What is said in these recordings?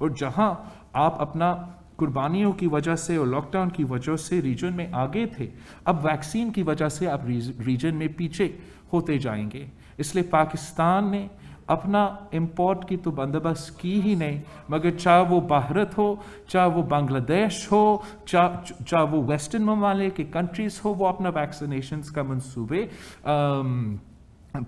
اور جہاں آپ اپنا قربانیوں کی وجہ سے اور لاک ڈاؤن کی وجہ سے ریجن میں آگے تھے، اب ویکسین کی وجہ سے آپ ریجن میں پیچھے ہوتے جائیں گے۔ اس لیے پاکستان نے اپنا امپورٹ کی تو بندوبست کی ہی نہیں، مگر چاہے وہ بھارت ہو، چاہے وہ بنگلہ دیش ہو، چاہے وہ ویسٹرن ممالک کے کنٹریز ہو، وہ اپنا ویکسینیشنز کا منصوبے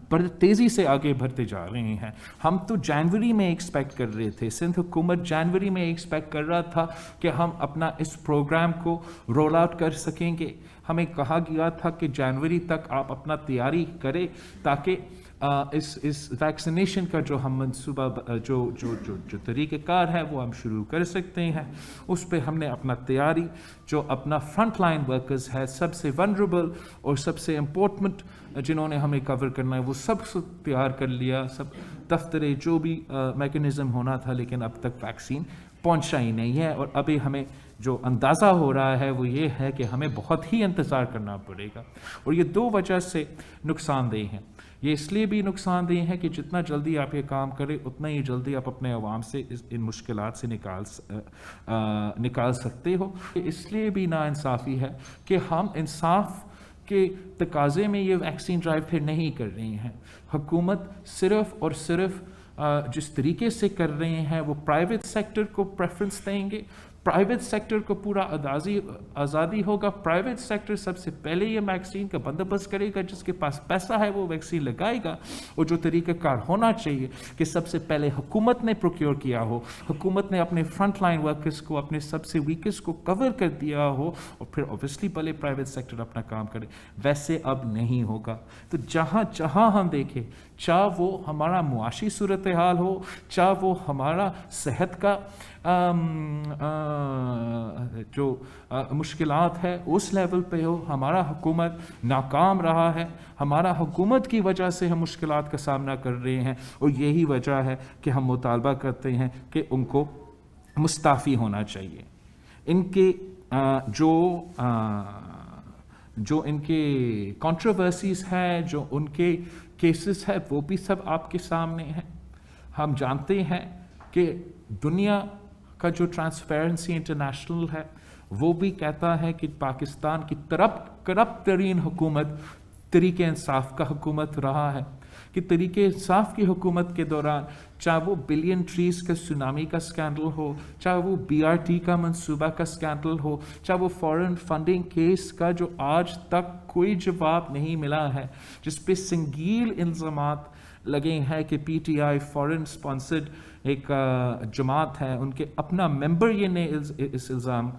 پر تیزی سے آگے بڑھتے جا رہے ہیں۔ ہم تو جنوری میں ایکسپیکٹ کر رہے تھے، سندھ حکومت جنوری میں ایکسپیکٹ کر رہا تھا کہ ہم اپنا اس پروگرام کو رول آؤٹ کر سکیں گے۔ ہمیں کہا گیا تھا کہ جنوری تک آپ اپنا تیاری کریں تاکہ اس ویکسینیشن کا جو ہم منصوبہ جو طریقہ کار ہے وہ ہم شروع کر سکتے ہیں۔ اس پہ ہم نے اپنا تیاری، جو اپنا فرنٹ لائن ورکرز ہے، سب سے ونربل اور سب سے امپورٹنٹ جنہوں نے ہمیں کور کرنا ہے، وہ سب تیار کر لیا، سب دفتریں جو بھی میکنزم ہونا تھا، لیکن اب تک ویکسین پہنچا ہی نہیں ہے۔ اور ابھی ہمیں جو اندازہ ہو رہا ہے وہ یہ ہے کہ ہمیں بہت ہی انتظار کرنا پڑے گا، اور یہ دو وجہ سے نقصان دہ ہیں۔ یہ اس لیے بھی نقصان دہ ہے کہ جتنا جلدی آپ یہ کام کریں اتنا ہی جلدی آپ اپنے عوام سے ان مشکلات سے نکال سکتے ہو۔ اس لیے بھی ناانصافی ہے کہ ہم انصاف کے تقاضے میں یہ ویکسین ڈرائیو پھر نہیں کر رہے ہیں۔ حکومت صرف اور صرف جس طریقے سے کر رہے ہیں وہ پرائیویٹ سیکٹر کو پریفرنس دیں گے، پرائیویٹ سیکٹر کو پورا آزادی ہوگا، پرائیویٹ سیکٹر سب سے پہلے یہ ویکسین کا بندوبست کرے گا، جس کے پاس پیسہ ہے وہ ویکسین لگائے گا۔ اور جو طریقہ کار ہونا چاہیے کہ سب سے پہلے حکومت نے پروکیور کیا ہو، حکومت نے اپنے فرنٹ لائن ورکرز کو، اپنے سب سے ویکس کو کور کر دیا ہو، اور پھر اوبیسلی پہلے پرائیویٹ سیکٹر اپنا کام کرے۔ ویسے اب نہیں ہوگا۔ تو جہاں ہم دیکھیں، چاہے وہ ہمارا معاشی صورتحال ہو، چاہے وہ ہمارا صحت کا جو مشکلات ہے اس لیول پہ ہو، ہمارا حکومت ناکام رہا ہے، ہمارا حکومت کی وجہ سے ہم مشکلات کا سامنا کر رہے ہیں، اور یہی وجہ ہے کہ ہم مطالبہ کرتے ہیں کہ ان کو مستعفی ہونا چاہیے۔ ان کے جو ان کے کنٹروورسیز ہیں، جو ان کے کیسز ہیں، وہ بھی سب آپ کے سامنے ہیں۔ ہم جانتے ہیں کہ دنیا کا جو ٹرانسپیرنسی انٹرنیشنل ہے وہ بھی کہتا ہے کہ پاکستان کی کرپٹ ترین حکومت طریقہ انصاف کا حکومت رہا ہے، کہ طریقہ انصاف کی حکومت کے دوران چاہے وہ بلین ٹریز کا سونامی کا سکینڈل ہو، چاہے وہ BRT کا منصوبہ کا سکینڈل ہو، چاہے وہ فورن فنڈنگ کیس کا جو آج تک کوئی جواب نہیں ملا ہے، جس پہ سنگین الزامات لگے ہیں کہ PTI فورن سپانسرڈ ایک جماعت ہے، ان کے اپنا ممبر یہ نے اس الزام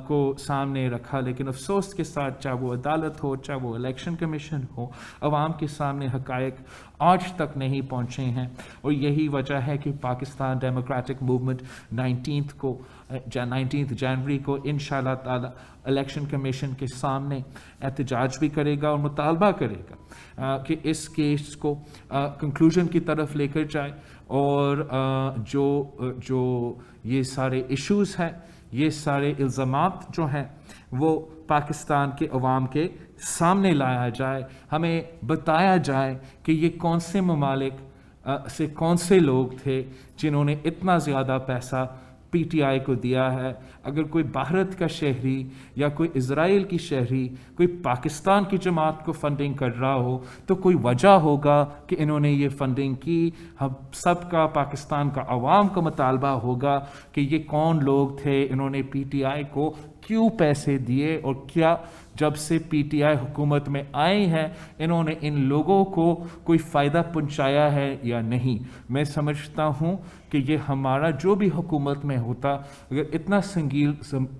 کو سامنے رکھا، لیکن افسوس کے ساتھ چاہے وہ عدالت ہو، چاہے وہ الیکشن کمیشن ہو، عوام کے سامنے حقائق آج تک نہیں پہنچے ہیں۔ اور یہی وجہ ہے کہ پاکستان ڈیموکریٹک موومنٹ 19 جنوری کو انشاءاللہ تعالی الیکشن کمیشن کے سامنے احتجاج بھی کرے گا اور مطالبہ کرے گا کہ اس کیس کو کنکلوژن کی طرف لے کر جائے، اور جو یہ سارے ایشوز ہیں، یہ سارے الزامات جو ہیں وہ پاکستان کے عوام کے سامنے لایا جائے، ہمیں بتایا جائے کہ یہ کون سے ممالک سے کون سے لوگ تھے جنہوں نے اتنا زیادہ پیسہ PTI کو دیا ہے۔ اگر کوئی بھارت کا شہری یا کوئی اسرائیل کی شہری کوئی پاکستان کی جماعت کو فنڈنگ کر رہا ہو تو کوئی وجہ ہوگا کہ انہوں نے یہ فنڈنگ کی۔ ہم سب کا، پاکستان کا عوام کا مطالبہ ہوگا کہ یہ کون لوگ تھے، انہوں نے PTI کو کیوں پیسے دیے، اور کیا جب سے PTI حکومت میں آئے ہیں انہوں نے ان لوگوں کو کوئی فائدہ پہنچایا ہے یا نہیں۔ میں سمجھتا ہوں کہ یہ ہمارا جو بھی حکومت میں ہوتا، اگر اتنا سنگین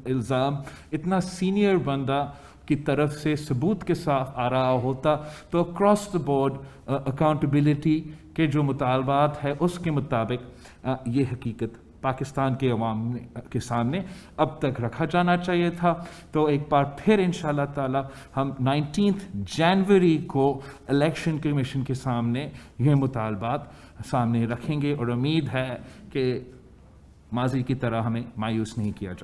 الزام اتنا سینئر بندہ کی طرف سے ثبوت کے ساتھ آ رہا ہوتا تو اکراس دا بورڈ اکاؤنٹیبلٹی کے جو مطالبات ہے اس کے مطابق یہ حقیقت پاکستان کے عوام کے سامنے اب تک رکھا جانا چاہیے تھا۔ تو ایک بار پھر انشاءاللہ تعالی ہم 19 جنوری کو الیکشن کمیشن کے سامنے یہ مطالبات سامنے رکھیں گے، اور امید ہے کہ ماضی کی طرح ہمیں مایوس نہیں کیا جائے۔